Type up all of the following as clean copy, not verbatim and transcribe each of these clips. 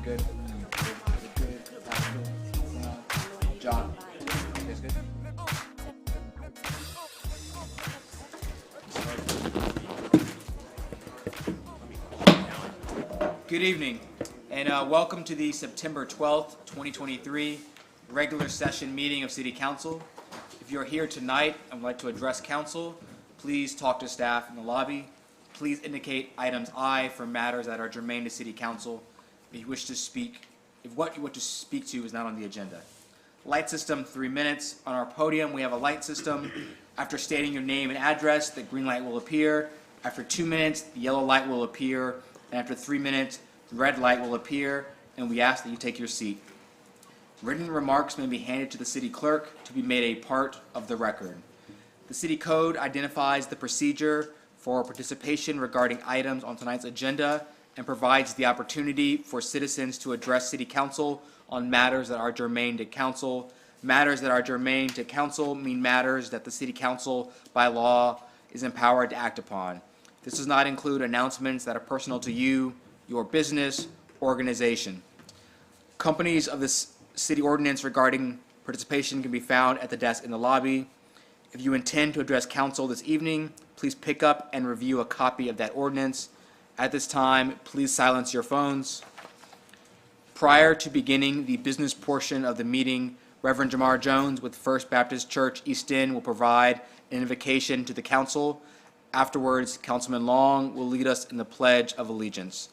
Good. John. Is good? Good evening, and welcome to the September 12th, 2023 regular session meeting of City Council. If you're here tonight and would like to address council, please talk to staff in the lobby. Please indicate items I for matters that are germane to City Council. If you wish to speak, if what you want to speak to is not on the agenda. Light system, 3 minutes. On our podium, we have a light system. After stating your name and address, the green light will appear. After 2 minutes, the yellow light will appear. And after 3 minutes, the red light will appear, and we ask that you take your seat. Written remarks may be handed to the city clerk to be made a part of the record. The city code identifies the procedure for participation regarding items on tonight's agenda and provides the opportunity for citizens to address City Council on matters that are germane to council. Matters that are germane to council mean matters that the City Council by law is empowered to act upon. This does not include announcements that are personal to you, your business, organization. Companies of this city ordinance regarding participation can be found at the desk in the lobby. If you intend to address council this evening, please pick up and review a copy of that ordinance. At this time, please silence your phones. Prior to beginning the business portion of the meeting, Reverend Jamar Jones with First Baptist Church East End will provide an invocation to the council. Afterwards, Councilman Long will lead us in the Pledge of Allegiance.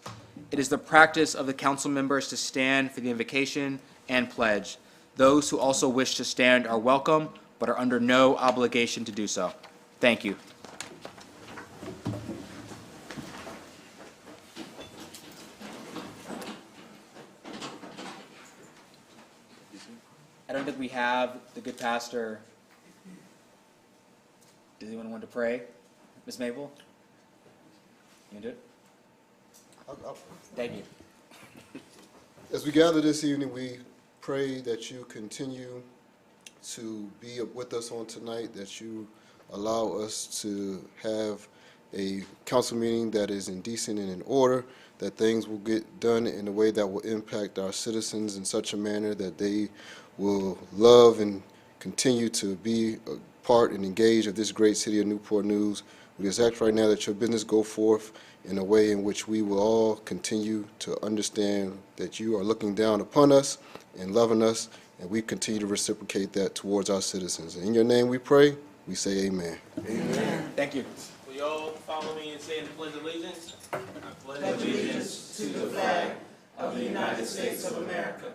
It is the practice of the council members to stand for the invocation and pledge. Those who also wish to stand are welcome, but are under no obligation to do so. Thank you. I don't think we have the good pastor. Does anyone want to pray? Ms. Mabel? You want to do it? Thank you. As we gather this evening, we pray that you continue to be with us on tonight, that you allow us to have a council meeting that is in decent and in order, that things will get done in a way that will impact our citizens in such a manner that they will love and continue to be a part and engage of this great city of Newport News. We just ask right now that your business go forth in a way in which we will all continue to understand that you are looking down upon us and loving us, and we continue to reciprocate that towards our citizens. In your name we pray, we say amen. Amen. Thank you. Will you all follow me in saying the Pledge of Allegiance? I pledge allegiance to the flag of the United States of America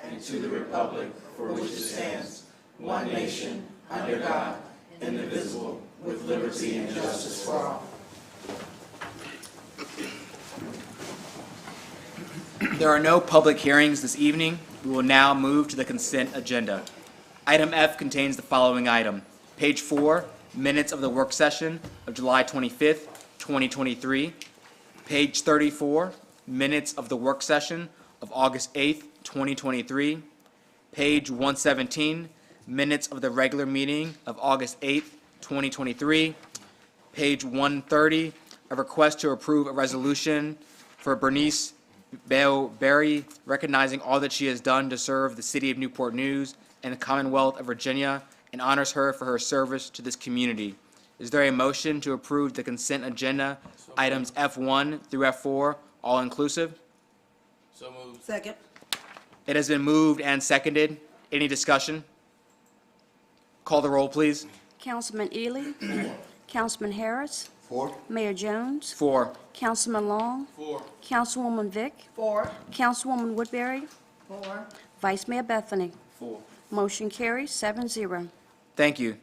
and to the republic for which it stands, one nation, under God, indivisible, with liberty and justice for all. There are no public hearings this evening. We will now move to the consent agenda. Item F contains the following item. Page 4, minutes of the work session of July 25th, 2023. Page 34, minutes of the work session of August 8th, 2023. Page 117, minutes of the regular meeting of August 8th, 2023. Page 130, a request to approve a resolution for Bernice Berry, recognizing all that she has done to serve the city of Newport News and the Commonwealth of Virginia, and honors her for her service to this community. Is there a motion to approve the consent agenda, items F1 through F4, all inclusive? So moved. Second. It has been moved and seconded. Any discussion? Call the roll, please. Councilman Ely. Councilman Harris. 4. Mayor Jones. 4. Councilman Long. 4. Councilwoman Vick. 4. Councilwoman Woodbury. 4. Vice Mayor Bethany. 4. Motion carries 7-0. Thank you.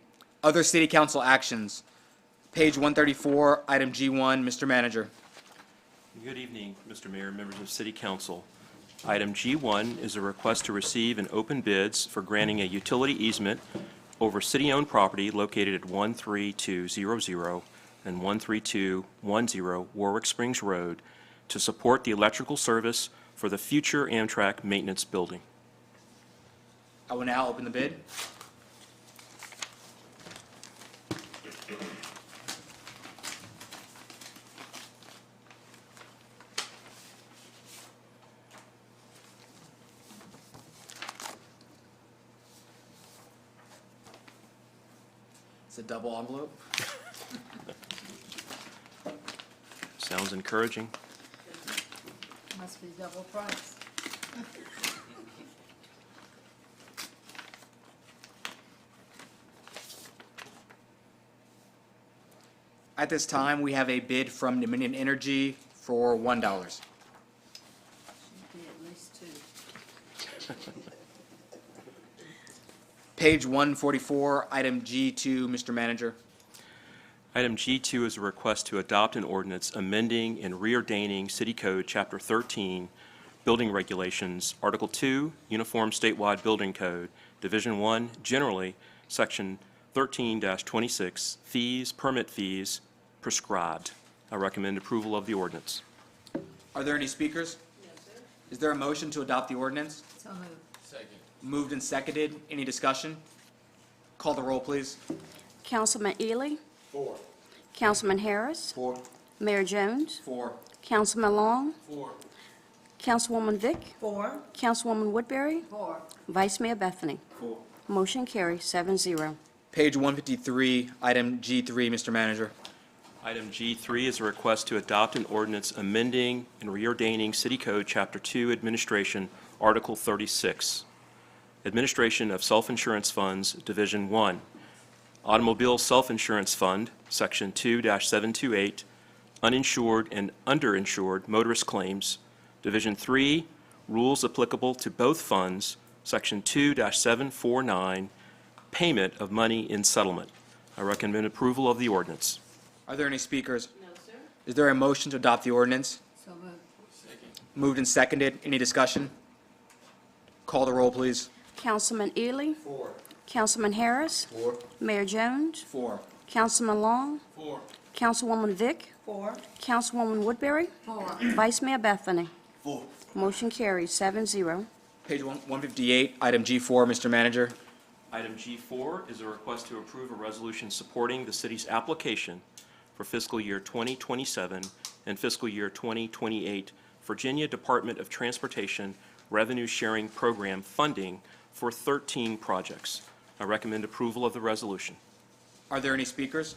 Other city council actions. Page 134, item G1, Mr. Manager. Good evening, Mr. Mayor, members of City Council. Item G1 is a request to receive and open bids for granting a utility easement over city-owned property located at 13200 and 13210 Warwick Springs Road to support the electrical service for the future Amtrak maintenance building. I will now open the bid. It's a double envelope. Sounds encouraging. Must be double price. At this time, we have a bid from Dominion Energy for $1. Should be at least 2. Page 144, item G2, Mr. Manager. Item G2 is a request to adopt an ordinance amending and reordaining City Code Chapter 13, Building Regulations, Article 2, Uniform Statewide Building Code, Division 1, generally, Section 13-26, Fees, Permit Fees, Prescribed. I recommend approval of the ordinance. Are there any speakers? Yes, sir. Is there a motion to adopt the ordinance? So moved. Second. Moved and seconded. Any discussion? Call the roll, please. Councilman Ely. 4. Councilman Harris. 4. Mayor Jones. 4. Councilman Long. 4. Councilwoman Vick, 4. Councilwoman Woodbury, 4. Vice Mayor Bethany. 4. Motion carries 7-0. Page 153, item G3, Mr. Manager. Item G3 is a request to adopt an ordinance amending and reordaining City Code Chapter 2 Administration, Article 36, Administration of Self-Insurance Funds, Division 1, Automobile Self-Insurance Fund, Section 2-728, Uninsured and Underinsured Motorist Claims, Division 3, Rules applicable to both funds, Section 2-749, Payment of Money in Settlement. I recommend approval of the ordinance. Are there any speakers? No, sir. Is there a motion to adopt the ordinance? So moved. Second. Moved and seconded. Any discussion? Call the roll, please. Councilman Ely, 4. Councilman Harris, 4. Mayor Jones, 4. Councilman Long, 4. Councilwoman Vick, 4. Councilwoman Woodbury, 4. Vice Mayor Bethany. 4. Motion carries 7-0. Page 158, item G4, Mr. Manager. Item G4 is a request to approve a resolution supporting the city's application for fiscal year 2027 and fiscal year 2028 Virginia Department of Transportation Revenue Sharing Program funding for 13 projects. I recommend approval of the resolution. Are there any speakers?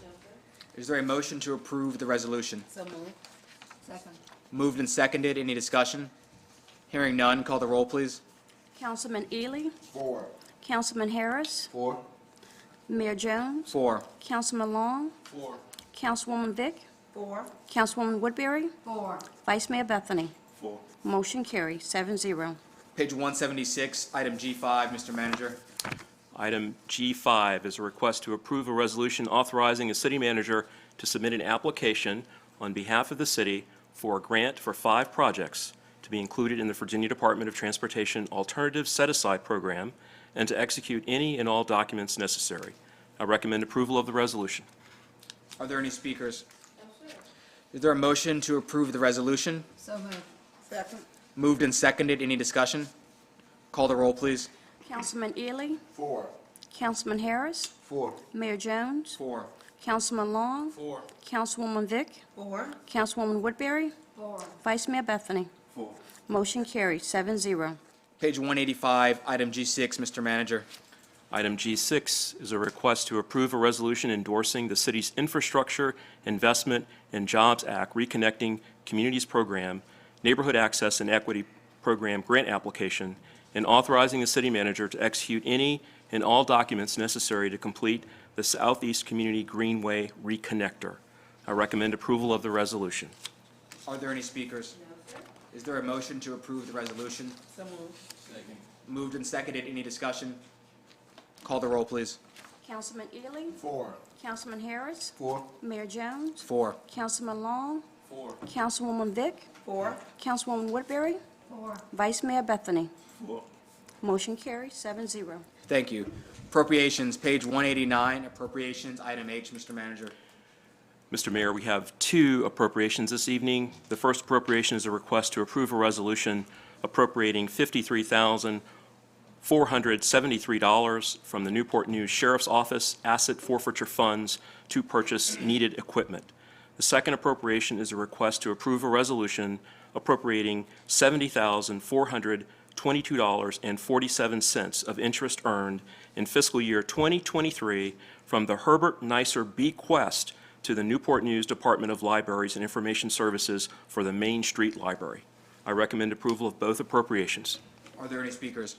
Is there a motion to approve the resolution? So moved. Second. Moved and seconded. Any discussion? Hearing none, call the roll, please. Councilman Ely, 4. Councilman Harris, 4. Mayor Jones, 4. Councilman Long, 4. Councilwoman Vick, 4. Councilwoman Woodbury, 4. Vice Mayor Bethany. 4. Motion carries 7-0. Page 176, item G5, Mr. Manager. Item G5 is a request to approve a resolution authorizing a city manager to submit an application on behalf of the city for a grant for 5 projects to be included in the Virginia Department of Transportation Alternative Set-Aside Program and to execute any and all documents necessary. I recommend approval of the resolution. Are there any speakers? No, sir. Is there a motion to approve the resolution? So moved. Second. Moved and seconded. Any discussion? Call the roll, please. Councilman Ely, 4. Councilman Harris, 4. Mayor Jones, 4. Councilman Long, 4. Councilwoman Vick, 4. Councilwoman Woodbury, 4. Vice Mayor Bethany. 4. Motion carries 7-0. Page 185, item G6, Mr. Manager. Item G6 is a request to approve a resolution endorsing the city's Infrastructure Investment and Jobs Act Reconnecting Communities Program, Neighborhood Access and Equity Program grant application, and authorizing the city manager to execute any and all documents necessary to complete the Southeast Community Greenway Reconnector. I recommend approval of the resolution. Are there any speakers? No, sir. Is there a motion to approve the resolution? So moved. Second. Moved and seconded. Any discussion? Call the roll, please. Councilman Ely, 4. Councilman Harris, 4. Mayor Jones, 4. Councilman Long, 4. Councilwoman Vick, 4. Councilwoman Woodbury, 4. Vice Mayor Bethany. 4. Motion carries 7-0. Thank you. Appropriations, page 189, appropriations, item H, Mr. Manager. Mr. Mayor, we have 2 appropriations this evening. The first appropriation is a request to approve a resolution appropriating $53,473 from the Newport News Sheriff's Office Asset Forfeiture Funds to purchase needed equipment. The second appropriation is a request to approve a resolution appropriating $70,422.47 of interest earned in fiscal year 2023 from the Herbert Neisser bequest to the Newport News Department of Libraries and Information Services for the Main Street Library. I recommend approval of both appropriations. Are there any speakers?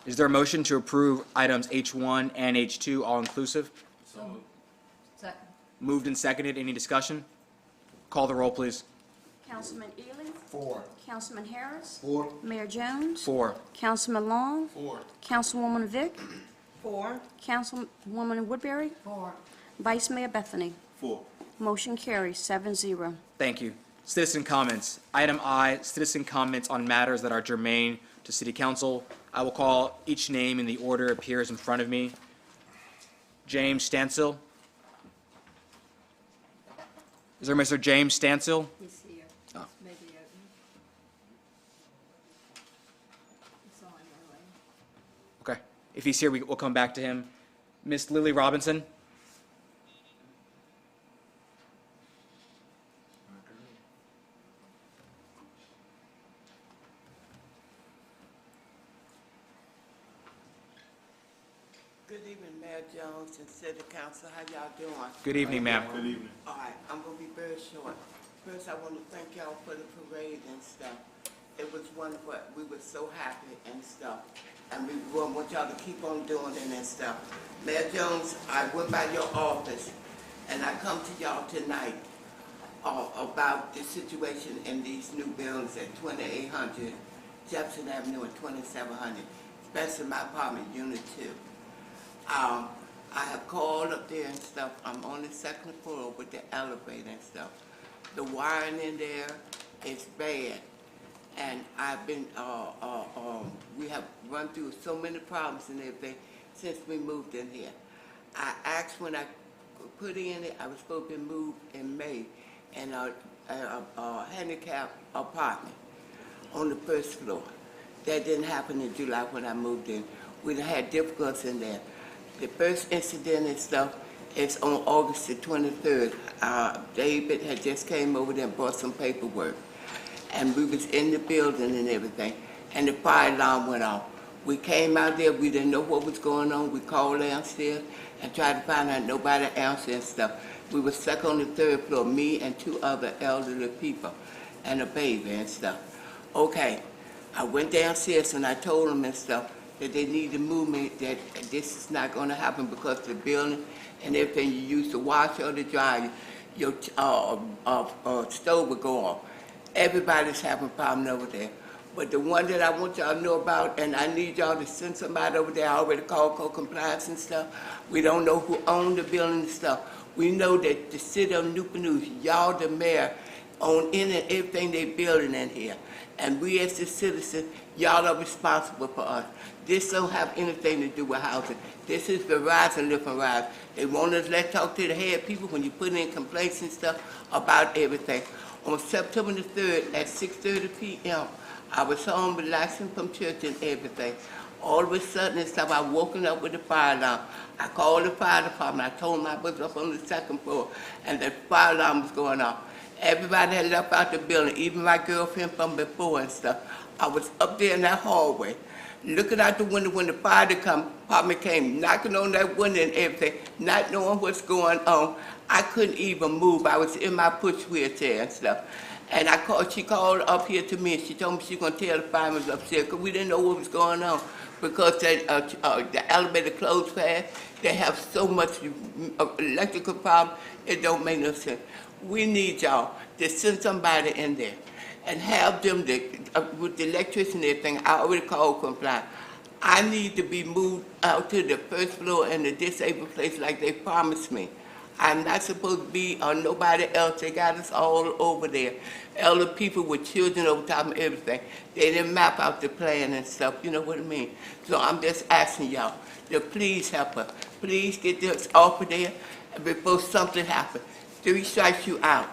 Is there a motion to approve items H1 and H2, all inclusive? So moved. Second. Moved and seconded. Any discussion? Call the roll, please. Councilman Ely, 4. Councilman Harris, 4. Mayor Jones, 4. Councilman Long, 4. Councilwoman Vick, 4. Councilwoman Woodbury, 4. Vice Mayor Bethany. 4. Motion carries 7-0. Thank you. Citizen comments. Item I, citizen comments on matters that are germane to City Council. I will call each name in the order it appears in front of me. James Stansel. Is there Mr. James Stansel? He's here. Oh. Maybe open. It's on my way. Okay. If he's here, we'll come back to him. Miss Lily Robinson? Mayor Jones and City Council. How y'all doing? Good evening, ma'am. All right, I'm gonna be very short. First, I want to thank y'all for the parade and stuff. It was wonderful. We were so happy and stuff. And we want y'all to keep on doing it and stuff. Mayor Jones, I went by your office and I come to y'all tonight about the situation in these new buildings at 2800 Jefferson Avenue and 2700, especially my apartment, Unit 2. I have called up there and stuff. I'm on the second floor with the elevator and stuff. The wiring in there is bad. And I've been, we have run through so many problems and everything since we moved in here. I asked when I put in it, I was supposed to be moved in May in a handicapped apartment on the first floor. That didn't happen in July when I moved in. We had difficulties in there. The first incident and stuff is on August the 23rd. David had just came over there and brought some paperwork. And we was in the building and everything, and the fire alarm went off. We came out there, we didn't know what was going on. We called downstairs and tried to find out, nobody answered and stuff. We were stuck on the third floor, me and two other elderly people, and a baby and stuff. Okay, I went downstairs and I told them and stuff that they need to move me, that this is not gonna happen because the building and everything you use to wash or to dry, your stove would go off. Everybody's having a problem over there. But the one that I want y'all to know about, and I need y'all to send somebody over there, I already called co-compliance and stuff. We don't know who owned the building and stuff. We know that the city of Newport News, y'all the mayor, own in and everything they building in here. And we as the citizens, y'all are responsible for us. This don't have anything to do with housing. This is the rise and live and rise. They want us to talk to the head people when you put in complaints and stuff about everything. On September the 3rd at 6:30 p.m., I was home relaxing from church and everything. All of a sudden and stuff, I woken up with the fire alarm. I called the fire department. I told them I was up on the second floor and the fire alarm was going off. Everybody had left out the building, even my girlfriend from before and stuff. I was up there in that hallway, looking out the window when the fire department came, knocking on that window and everything, not knowing what's going on. I couldn't even move. I was in my push wheelchair and stuff. And she called up here to me and she told me she was going to tell the firemen upstairs because we didn't know what was going on because the elevator closed fast. They have so much electrical problem, it don't make no sense. We need y'all to send somebody in there and have them, with the electricity and everything, I already called compliance. I need to be moved out to the first floor in the disabled place like they promised me. I'm not supposed to be on nobody else. They got us all over there. Elder people with children over top of everything. They didn't map out the plan and stuff, you know what I mean? So I'm just asking y'all to please help us. Please get this off of there before something happens. 3 strikes you out.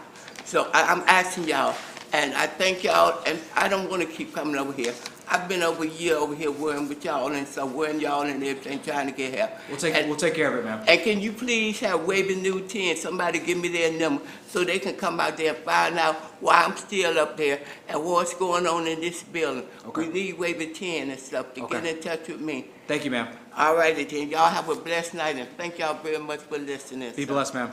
So I'm asking y'all, and I thank y'all, and I don't want to keep coming over here. I've been over a year over here worrying with y'all and so worrying y'all and everything, trying to get help. We'll take care of it, ma'am. And can you please have Waving New 10, somebody give me their number so they can come out there and find out why I'm still up there and what's going on in this building. Okay. We need Waving 10 and stuff to Okay. get in touch with me. Thank you, ma'am. All righty then, y'all have a blessed night and thank y'all very much for listening. Be blessed, ma'am.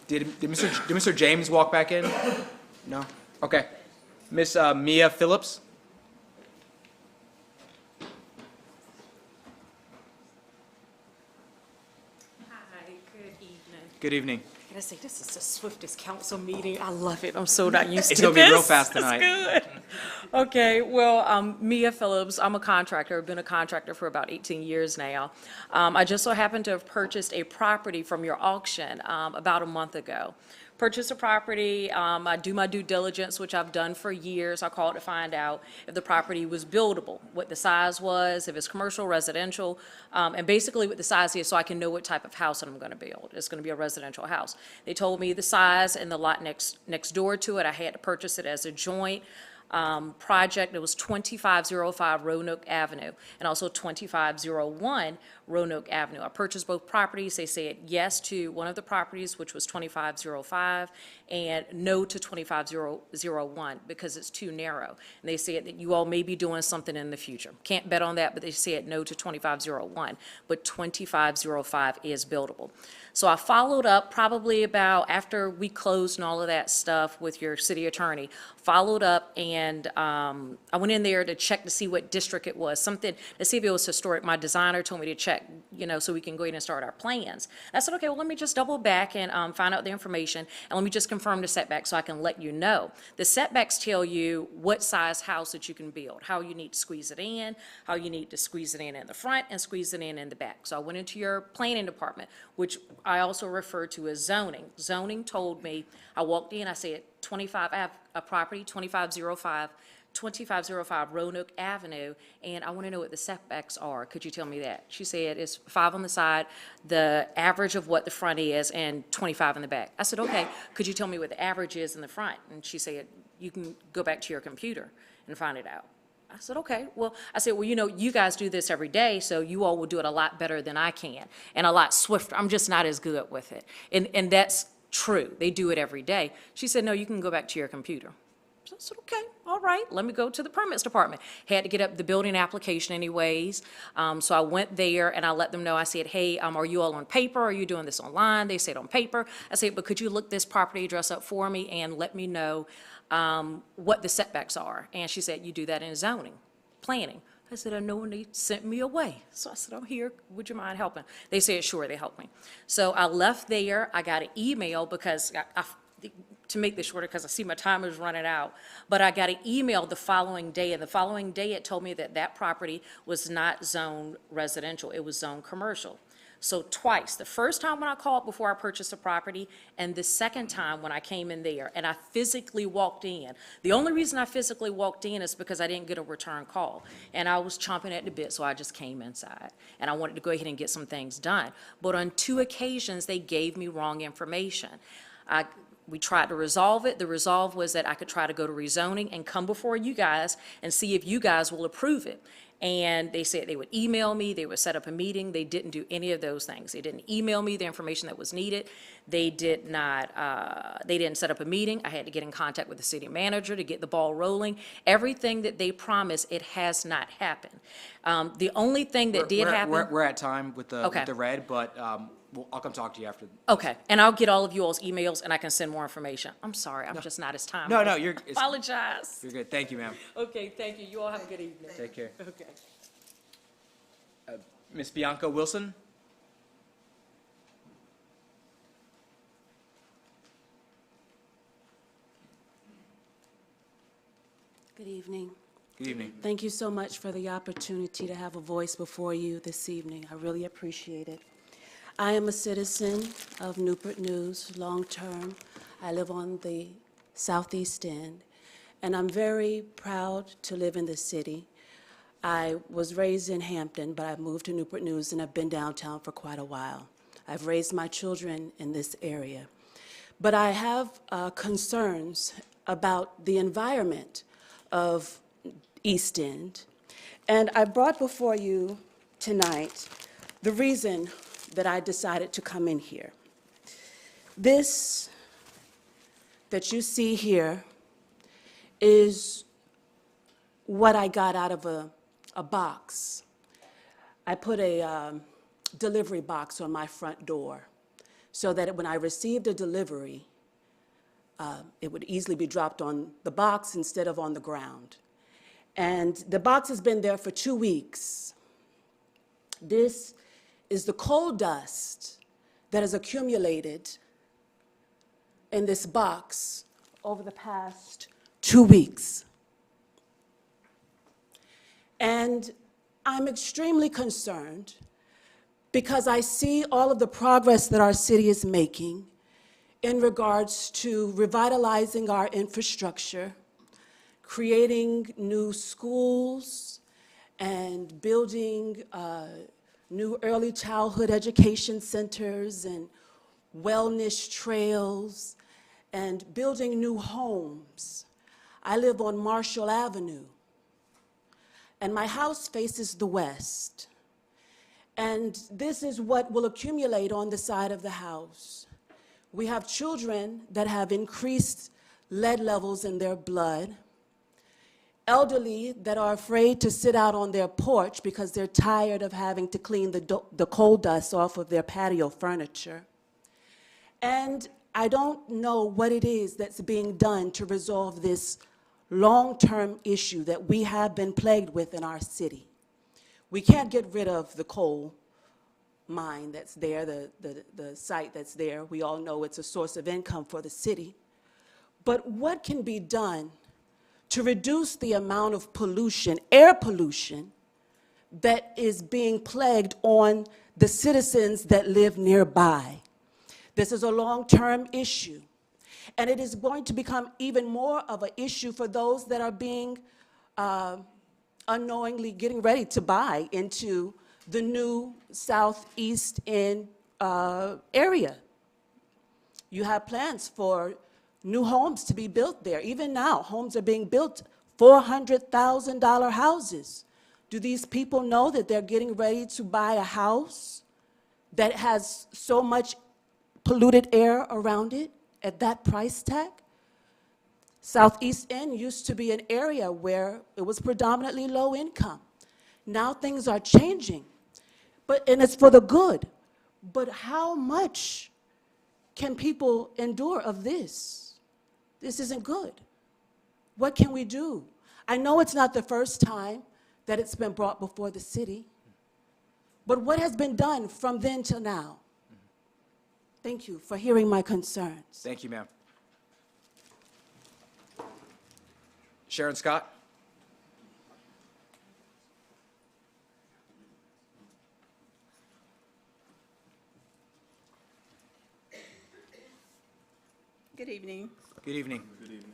Did Mr. James walk back in? No? Okay. Miss Mia Phillips? Hi, good evening. Good evening. I gotta say, this is the swiftest council meeting. I love it. I'm so not used to It's this. gonna be real fast tonight. It's good. Okay, well, Mia Phillips, I'm a contractor. I've been a contractor for about 18 years now. I just so happened to have purchased a property from your auction about a month ago. Purchased a property, I do my due diligence, which I've done for years. I called to find out if the property was buildable, what the size was, if it's commercial, residential, and basically what the size is so I can know what type of house I'm gonna build. It's gonna be a residential house. They told me the size and the lot next door to it. I had to purchase it as a joint project. It was 2505 Roanoke Avenue and also 2501 Roanoke Avenue. I purchased both properties. They said yes to one of the properties, which was 2505, and no to 2501 because it's too narrow. And they said that you all may be doing something in the future. Can't bet on that, but they said no to 2501, but 2505 is buildable. So I followed up probably about after we closed and all of that stuff with your city attorney, followed up, and I went in there to check to see what district it was, something to see if it was historic. My designer told me to check, so we can go ahead and start our plans. I said, okay, well, let me just double back and find out the information, and let me just confirm the setback so I can let you know. The setbacks tell you what size house that you can build, how you need to squeeze it in, how you need to squeeze it in the front and squeeze it in the back. So I went into your planning department, which I also refer to as zoning. Zoning told me, I walked in, I said, I have a property, 2505 Roanoke Avenue, and I want to know what the setbacks are. Could you tell me that? She said it's 5 on the side, the average of what the front is, and 25 in the back. I said, okay, could you tell me what the average is in the front? And she said, you can go back to your computer and find it out. I said, okay. Well, I said, well, you guys do this every day, so you all will do it a lot better than I can, and a lot swifter. I'm just not as good with it. And that's true. They do it every day. She said, no, you can go back to your computer. So I said, okay, all right, let me go to the permits department. Had to get up the building application anyways. So I went there and I let them know, I said, hey, are you all on paper? Are you doing this online? They said on paper. I said, but could you look this property address up for me and let me know what the setbacks are? And she said, you do that in zoning, planning. I said, I know, and they sent me away. So I said, I'm here, would you mind helping? They said, sure, they helped me. So I left there, I got an email because to make this shorter because I see my time is running out, but I got an email the following day, and the following day it told me that that property was not zoned residential, it was zoned commercial. So twice, the first time when I called before I purchased the property, and the second time when I came in there, and I physically walked in. The only reason I physically walked in is because I didn't get a return call, and I was chomping at the bit, so I just came inside, and I wanted to go ahead and get some things done. But on 2 occasions, they gave me wrong information. We tried to resolve it. The resolve was that I could try to go to rezoning and come before you guys and see if you guys will approve it. And they said they would email me, they would set up a meeting. They didn't do any of those things. They didn't email me the information that was needed. They didn't set up a meeting. I had to get in contact with the city manager to get the ball rolling. Everything that they promised, it has not happened. The only thing that did happen. We're at time with the red, but I'll come talk to you after. Okay, and I'll get all of you all's emails and I can send more information. I'm sorry, I'm just not as time. No, Apologize. You're good. Thank you, ma'am. Okay, thank you. You all have a good evening. Take care. Okay. Ms. Bianca Wilson? Good evening. Good evening. Thank you so much for the opportunity to have a voice before you this evening. I really appreciate it. I am a citizen of Newport News, long-term. I live on the southeast end, and I'm very proud to live in the city. I was raised in Hampton, but I moved to Newport News, and I've been downtown for quite a while. I've raised my children in this area. But I have concerns about the environment of East End, and I brought before you tonight the reason that I decided to come in here. This that you see here is what I got out of a box. I put a delivery box on my front door so that when I received a delivery, it would easily be dropped on the box instead of on the ground. And the box has been there for 2 weeks. This is the coal dust that has accumulated in this box over the past 2 weeks. And I'm extremely concerned because I see all of the progress that our city is making in regards to revitalizing our infrastructure, creating new schools, and building new early childhood education centers and wellness trails, and building new homes. I live on Marshall Avenue, and my house faces the west. And this is what will accumulate on the side of the house. We have children that have increased lead levels in their blood, elderly that are afraid to sit out on their porch because they're tired of having to clean the coal dust off of their patio furniture. And I don't know what it is that's being done to resolve this long-term issue that we have been plagued with in our city. We can't get rid of the coal mine that's there, the site that's there. We all know it's a source of income for the city. But what can be done to reduce the amount of pollution, air pollution, that is being plagued on the citizens that live nearby? This is a long-term issue. And it is going to become even more of an issue for those that are being unknowingly getting ready to buy into the new Southeast End area. You have plans for new homes to be built there. Even now, homes are being built, $400,000 houses. Do these people know that they're getting ready to buy a house that has so much polluted air around it at that price tag? Southeast End used to be an area where it was predominantly low income. Now things are changing, and it's for the good. But how much can people endure of this? This isn't good. What can we do? I know it's not the first time that it's been brought before the city, but what has been done from then till now? Thank you for hearing my concerns. Thank you, ma'am. Sharon Scott? Good evening. Good evening.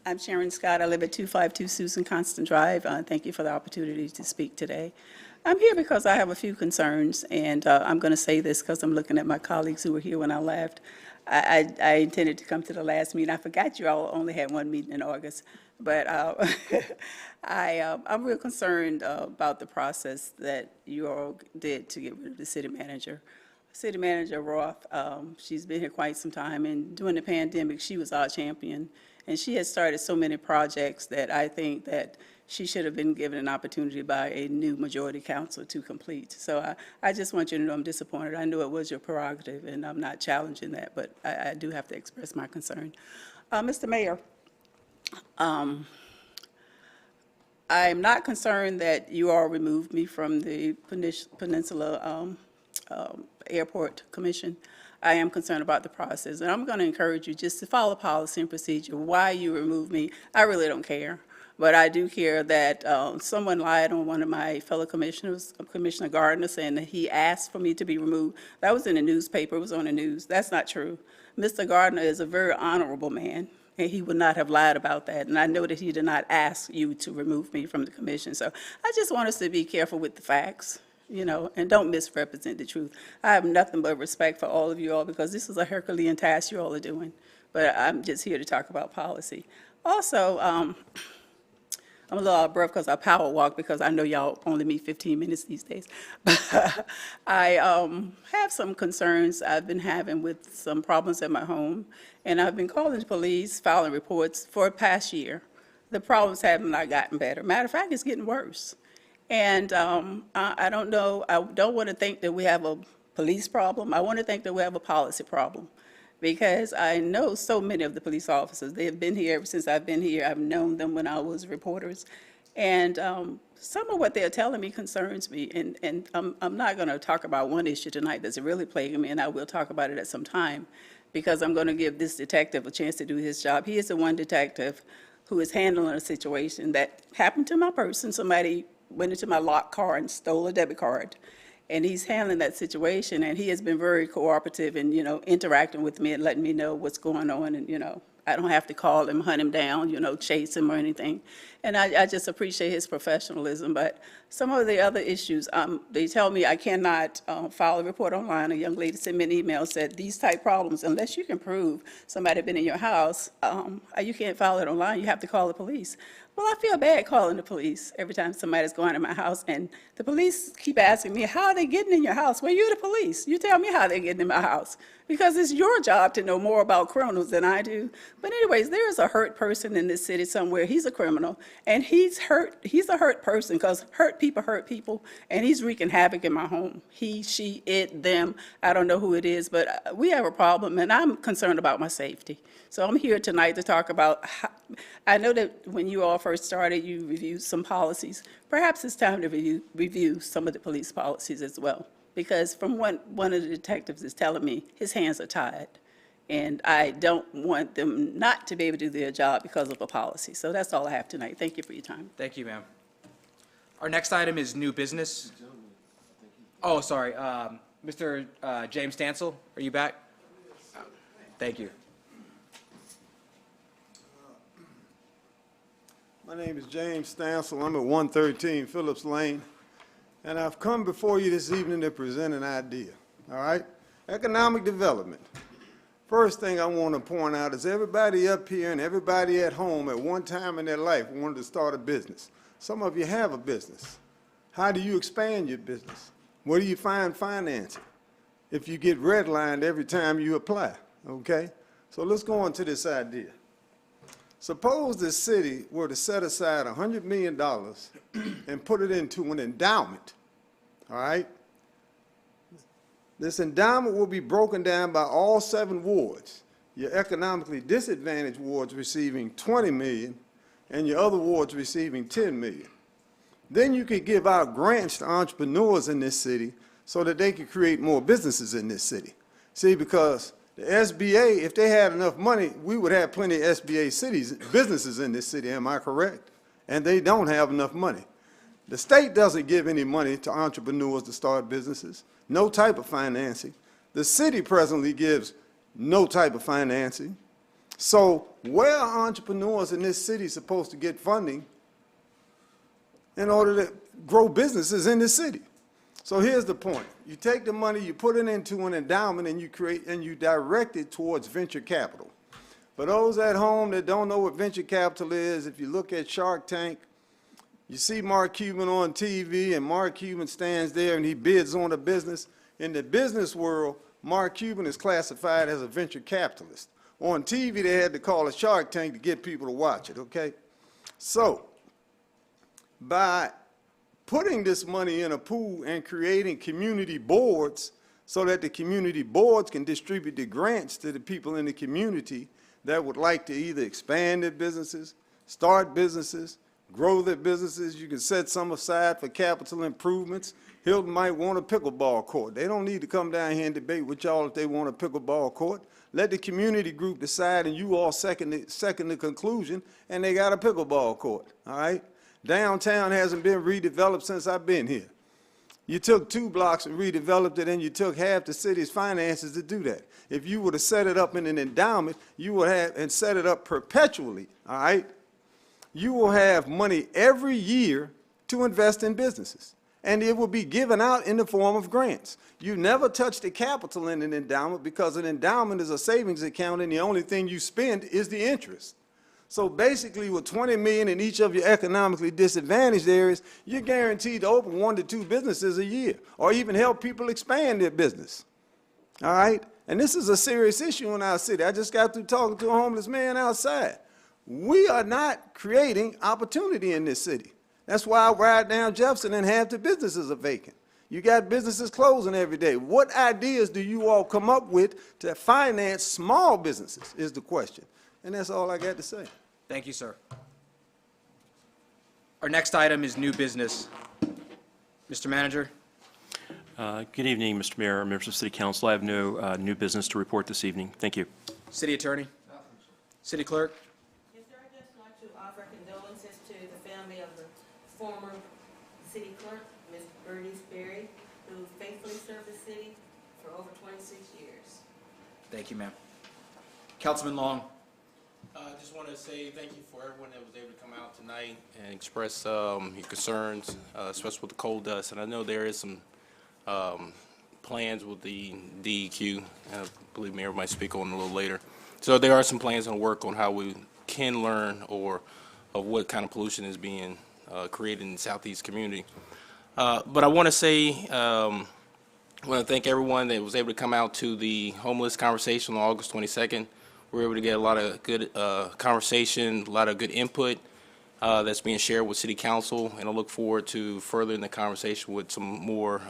I'm Sharon Scott. I live at 252 Susan Constant Drive. Thank you for the opportunity to speak today. I'm here because I have a few concerns, and I'm going to say this because I'm looking at my colleagues who were here when I left. I intended to come to the last meeting. I forgot you all only had one meeting in August, but I'm real concerned about the process that you all did to get rid of the city manager. City Manager Roth, she's been here quite some time, and during the pandemic, she was our champion, and she has started so many projects that I think that she should have been given an opportunity by a new majority council to complete. So I just want you to know I'm disappointed. I know it was your prerogative, and I'm not challenging that, but I do have to express my concern. Mr. Mayor, I'm not concerned that you all removed me from the Peninsula Airport Commission. I am concerned about the process, and I'm going to encourage you just to follow policy and procedure. Why you remove me, I really don't care. But I do care that someone lied on one of my fellow commissioners, Commissioner Gardner, saying that he asked for me to be removed. That was in the newspaper. It was on the news. That's not true. Mr. Gardner is a very honorable man, and he would not have lied about that. And I know that he did not ask you to remove me from the commission. So I just want us to be careful with the facts, you know, and don't misrepresent the truth. I have nothing but respect for all of you all because this is a Herculean task you all are doing. But I'm just here to talk about policy. Also, I'm a little out of breath because I power walk because I know y'all only meet 15 minutes these days. I have some concerns I've been having with some problems at my home, and I've been calling the police, filing reports for the past year. The problems have not gotten better. Matter of fact, it's getting worse. And I don't know, I don't want to think that we have a police problem. I want to think that we have a policy problem. Because I know so many of the police officers. They have been here ever since I've been here. I've known them when I was reporters. And some of what they're telling me concerns me. And I'm not going to talk about one issue tonight that's really plaguing me, and I will talk about it at some time, because I'm going to give this detective a chance to do his job. He is the one detective who is handling a situation that happened to my person. Somebody went into my locked car and stole a debit card. And he's handling that situation, and he has been very cooperative and, you know, interacting with me and letting me know what's going on. And, you know, I don't have to call him, hunt him down, you know, chase him or anything. And I just appreciate his professionalism. But some of the other issues, they tell me I cannot file a report online. A young lady sent me an email, said these type problems, unless you can prove somebody been in your house, you can't file it online. You have to call the police. Well, I feel bad calling the police every time somebody's going to my house, and the police keep asking me, how are they getting in your house? Well, you're the police. You tell me how they're getting in my house, because it's your job to know more about criminals than I do. But anyways, there is a hurt person in this city somewhere. He's a criminal, and he's a hurt person, because hurt people, and he's wreaking havoc in my home. He, she, it, them, I don't know who it is, but we have a problem, and I'm concerned about my safety. So I'm here tonight to talk about I know that when you all first started, you reviewed some policies. Perhaps it's time to review some of the police policies as well, because from what one of the detectives is telling me, his hands are tied, and I don't want them not to be able to do their job because of a policy. So that's all I have tonight. Thank you for your time. Thank you, ma'am. Our next item is new business. Oh, sorry, Mr. James Stansel, are you back? Thank you. My name is James Stansel. I'm at 113 Phillips Lane, and I've come before you this evening to present an idea, all right? Economic development. First thing I want to point out is everybody up here and everybody at home at one time in their life wanted to start a business. Some of you have a business. How do you expand your business? Where do you find financing if you get redlined every time you apply, okay? So let's go on to this idea. Suppose the city were to set aside $100 million and put it into an endowment, all right? This endowment will be broken down by all 7 wards. Your economically disadvantaged wards receiving $20 million and your other wards receiving $10 million. Then you could give out grants to entrepreneurs in this city so that they could create more businesses in this city. See, because the SBA, if they had enough money, we would have plenty of SBA businesses in this city, am I correct? And they don't have enough money. The state doesn't give any money to entrepreneurs to start businesses, no type of financing. The city presently gives no type of financing. So where are entrepreneurs in this city supposed to get funding in order to grow businesses in this city? So here's the point. You take the money, you put it into an endowment, and you direct it towards venture capital. For those at home that don't know what venture capital is, if you look at Shark Tank, you see Mark Cuban on TV, and Mark Cuban stands there and he bids on a business. In the business world, Mark Cuban is classified as a venture capitalist. On TV, they had to call it Shark Tank to get people to watch it, okay? So, by putting this money in a pool and creating community boards so that the community boards can distribute the grants to the people in the community that would like to either expand their businesses, start businesses, grow their businesses. You can set some aside for capital improvements. Hilton might want a pickleball court. They don't need to come down here and debate with y'all if they want a pickleball court. Let the community group decide, and you all second the conclusion, and they got a pickleball court, all right? Downtown hasn't been redeveloped since I've been here. You took 2 blocks and redeveloped it, and you took half the city's finances to do that. If you were to set it up in an endowment, you would have, and set it up perpetually, all right? You will have money every year to invest in businesses, and it will be given out in the form of grants. You never touch the capital in an endowment because an endowment is a savings account, and the only thing you spend is the interest. So basically, with $20 million in each of your economically disadvantaged areas, you're guaranteed to open 1 to 2 businesses a year, or even help people expand their business. All right? And this is a serious issue in our city. I just got through talking to a homeless man outside. We are not creating opportunity in this city. That's why I ride down Jefferson and half the businesses are vacant. You got businesses closing every day. What ideas do you all come up with to finance small businesses is the question. And that's all I got to say. Thank you, sir. Our next item is new business. Mr. Manager. Good evening, Mr. Mayor, members of City Council. I have no new business to report this evening. Thank you. City Attorney. City Clerk. Yes, sir. I just want to offer condolences to the family of the former city clerk, Ms. Bernice Berry, who faithfully served the city for over 26 years. Thank you, ma'am. Councilman Long. I just want to say thank you for everyone that was able to come out tonight and express your concerns, especially with the coal dust. And I know there is some plans with the DEQ. I believe Mayor might speak on it a little later. So there are some plans and work on how we can learn or what kind of pollution is being created in the southeast community. But I want to say, I want to thank everyone that was able to come out to the homeless conversation on August 22nd. We were able to get a lot of good conversation, a lot of good input that's being shared with City Council, and I look forward to furthering the conversation with some more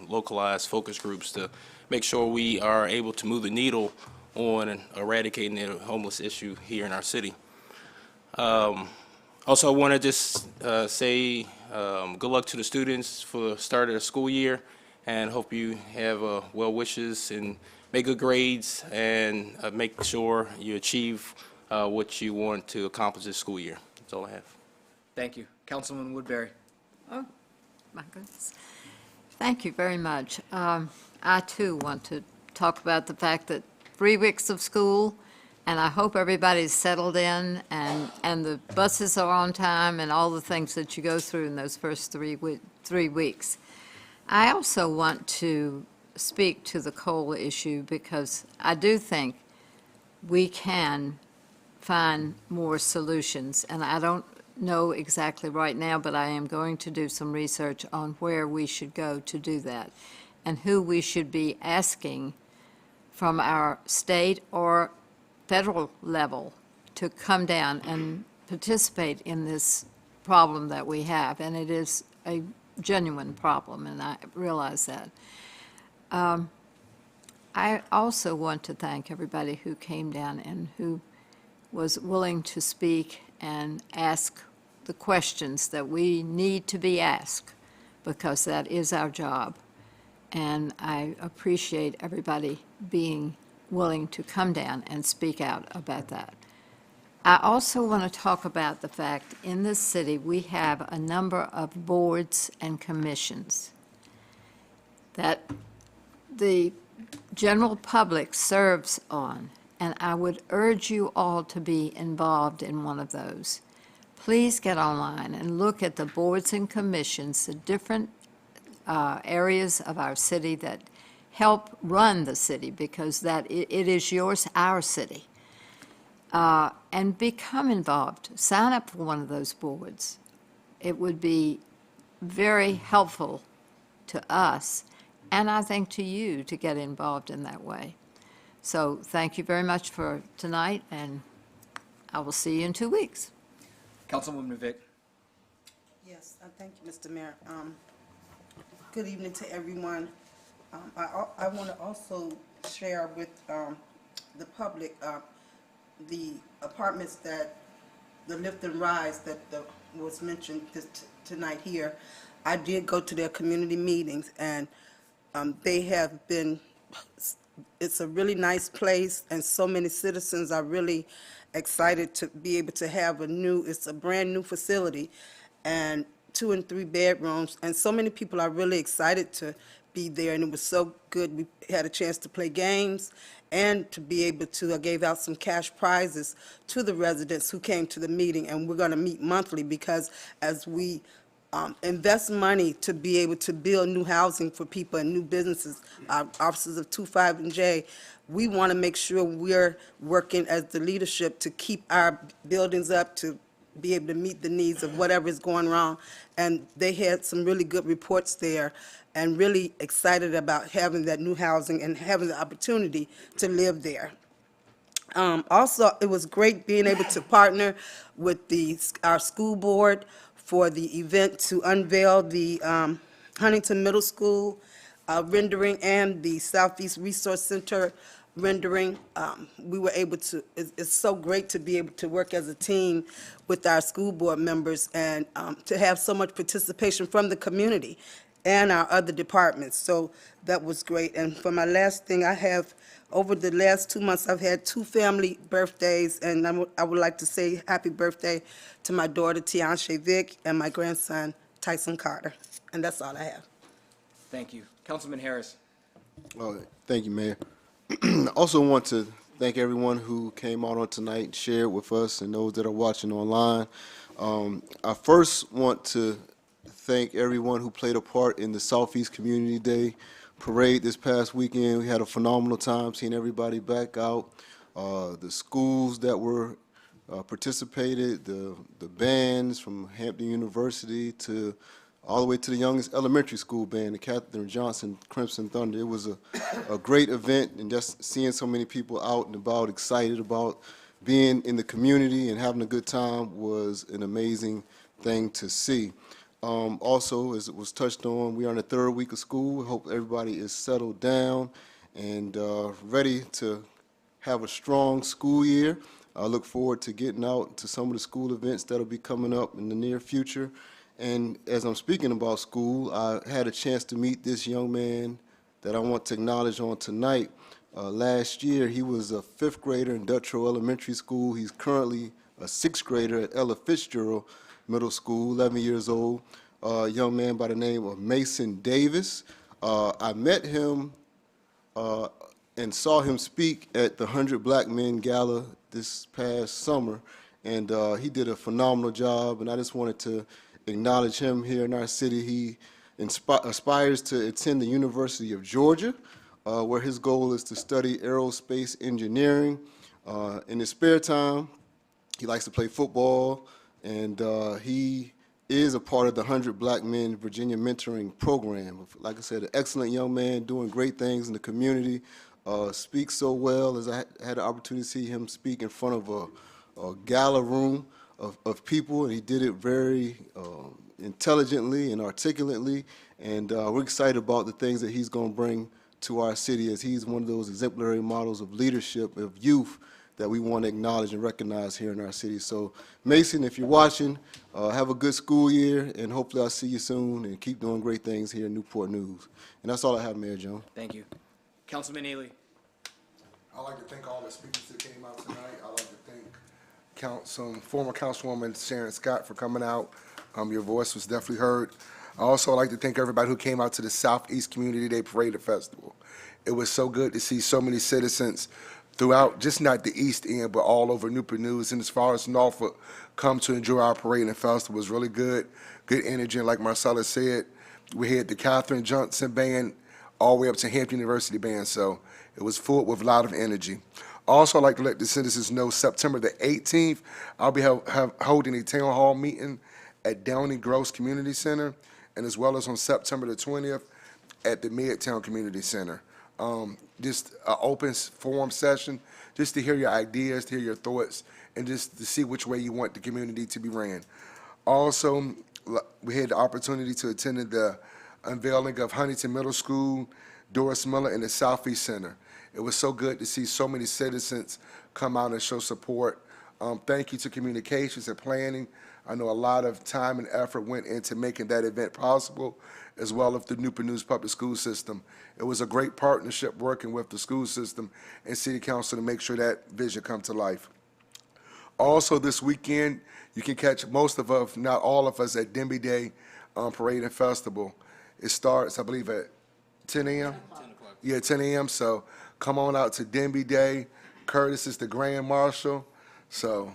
localized focus groups to make sure we are able to move the needle on eradicating the homeless issue here in our city. Also, I want to just say good luck to the students for the start of the school year, and hope you have well wishes and make good grades and make sure you achieve what you want to accomplish this school year. That's all I have. Thank you. Councilman Woodbury. Oh, my goodness. Thank you very much. I, too, want to talk about the fact that 3 weeks of school, and I hope everybody's settled in, and the buses are on time, and all the things that you go through in those first 3 weeks. I also want to speak to the coal issue, because I do think we can find more solutions, and I don't know exactly right now, but I am going to do some research on where we should go to do that, and who we should be asking from our state or federal level to come down and participate in this problem that we have, and it is a genuine problem, and I realize that. I also want to thank everybody who came down and who was willing to speak and ask the questions that we need to be asked, because that is our job. And I appreciate everybody being willing to come down and speak out about that. I also want to talk about the fact in this city we have a number of boards and commissions that the general public serves on, and I would urge you all to be involved in one of those. Please get online and look at the boards and commissions, the different areas of our city that help run the city, because that it is yours, our city. And become involved. Sign up for one of those boards. It would be very helpful to us, and I think to you, to get involved in that way. So thank you very much for tonight, and I will see you in 2 weeks. Councilwoman Vick. Yes, thank you, Mr. Mayor. Good evening to everyone. I want to also share with the public the apartments that, the lift and rise that was mentioned tonight here. I did go to their community meetings, and they have been, it's a really nice place, and so many citizens are really excited to be able to have it's a brand new facility, and 2 and 3 bedrooms, and so many people are really excited to be there, and it was so good. We had a chance to play games and to be able to, I gave out some cash prizes to the residents who came to the meeting, and we're going to meet monthly, because as we invest money to be able to build new housing for people and new businesses, offices of 25 and J, we want to make sure we're working as the leadership to keep our buildings up, to be able to meet the needs of whatever is going wrong. And they had some really good reports there, and really excited about having that new housing and having the opportunity to live there. Also, it was great being able to partner with our school board for the event to unveil the Huntington Middle School rendering and the Southeast Resource Center rendering. We were able to, it's so great to be able to work as a team with our school board members, and to have so much participation from the community and our other departments. So that was great. And for my last thing, I have, over the last 2 months, I've had 2 family birthdays, and I would like to say happy birthday to my daughter, Tianshe Vick, and my grandson, Tyson Carter. And that's all I have. Thank you. Councilman Harris. Thank you, Mayor. I also want to thank everyone who came out on tonight and shared with us, and those that are watching online. I first want to thank everyone who played a part in the Southeast Community Day Parade this past weekend. We had a phenomenal time seeing everybody back out. The schools that were participated, the bands from Hampton University to all the way to the youngest elementary school band, the Catherine Johnson Crimson Thunder. It was a great event, and just seeing so many people out and about, excited about being in the community and having a good time was an amazing thing to see. Also, as it was touched on, we are in the third week of school. Hope everybody is settled down and ready to have a strong school year. I look forward to getting out to some of the school events that'll be coming up in the near future. And as I'm speaking about school, I had a chance to meet this young man that I want to acknowledge on tonight. Last year, he was a 5th grader in Duttrow Elementary School. He's currently a 6th grader at Ella Fitzgerald Middle School, 11 years old, a young man by the name of Mason Davis. I met him and saw him speak at the 100 Black Men Gala this past summer, and he did a phenomenal job, and I just wanted to acknowledge him here in our city. He aspires to attend the University of Georgia, where his goal is to study aerospace engineering. In his spare time, he likes to play football, and he is a part of the 100 Black Men Virginia Mentoring Program. Like I said, an excellent young man doing great things in the community, speaks so well, as I had the opportunity to see him speak in front of a gala room of people, and he did it very intelligently and articulately, and we're excited about the things that he's going to bring to our city, as he's one of those exemplary models of leadership, of youth, that we want to acknowledge and recognize here in our city. So, Mason, if you're watching, have a good school year, and hopefully I'll see you soon, and keep doing great things here in Newport News. And that's all I have, Mayor Jones. Thank you. Councilman Ely. I'd like to thank all the speakers that came out tonight. I'd like to thank former Councilwoman Sharon Scott for coming out. Your voice was definitely heard. I also like to thank everybody who came out to the Southeast Community Day Parade and Festival. It was so good to see so many citizens throughout, just not the East End, but all over Newport News and as far as Norfolk, come to enjoy our parade and festival. It was really good energy, and like Marcella said, we had the Catherine Johnson Band all the way up to Hampton University Band, so it was full with a lot of energy. Also, I'd like to let the citizens know September the 18th, I'll be holding a town hall meeting at Downey Gross Community Center, and as well as on September the 20th at the Midtown Community Center. Just an open forum session, just to hear your ideas, to hear your thoughts, and just to see which way you want the community to be ran. Also, we had the opportunity to attend the unveiling of Huntington Middle School, Doris Miller, and the Southeast Center. It was so good to see so many citizens come out and show support. Thank you to communications and planning. I know a lot of time and effort went into making that event possible, as well as the Newport News Public School System. It was a great partnership working with the school system and City Council to make sure that vision come to life. Also this weekend, you can catch most of us, not all of us, at Denby Day Parade and Festival. It starts, I believe, at 10 a.m.? 10 o'clock. Yeah, 10 a.m., so come on out to Denby Day. Curtis is the Grand Marshal, so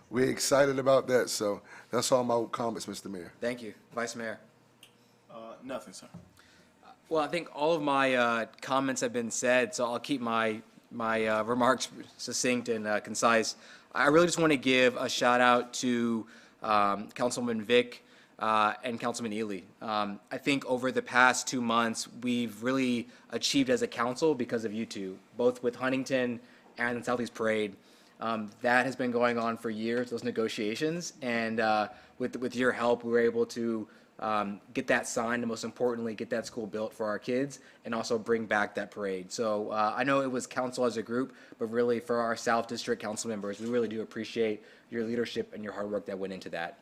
we're excited about that. So that's all my comments, Mr. Mayor. Thank you. Vice Mayor. Nothing, sir. Well, I think all of my comments have been said, so I'll keep my remarks succinct and concise. I really just want to give a shout out to Councilman Vick and Councilman Ely. I think over the past 2 months, we've really achieved as a council because of you two, both with Huntington and the Southeast Parade. That has been going on for years, those negotiations, and with your help, we were able to get that signed, and most importantly, get that school built for our kids, and also bring back that parade. So I know it was council as a group, but really for our South District council members, we really do appreciate your leadership and your hard work that went into that.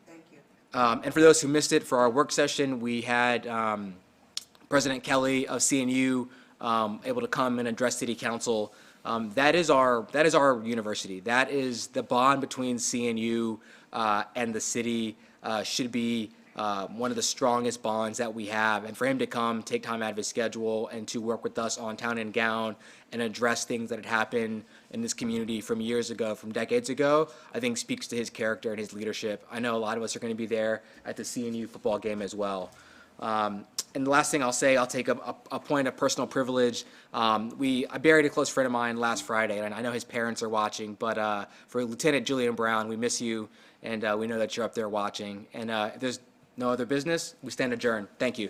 Thank you. And for those who missed it, for our work session, we had President Kelly of CNU able to come and address City Council. That is our university. That is the bond between CNU and the city. Should be one of the strongest bonds that we have. And for him to come, take time out of his schedule, and to work with us on Town and Gown and address things that had happened in this community from years ago, from decades ago, I think speaks to his character and his leadership. I know a lot of us are going to be there at the CNU football game as well. And the last thing I'll say, I'll take a point of personal privilege. I buried a close friend of mine last Friday, and I know his parents are watching, but for Lieutenant Julian Brown, we miss you, and we know that you're up there watching. And if there's no other business, we stand adjourned. Thank you.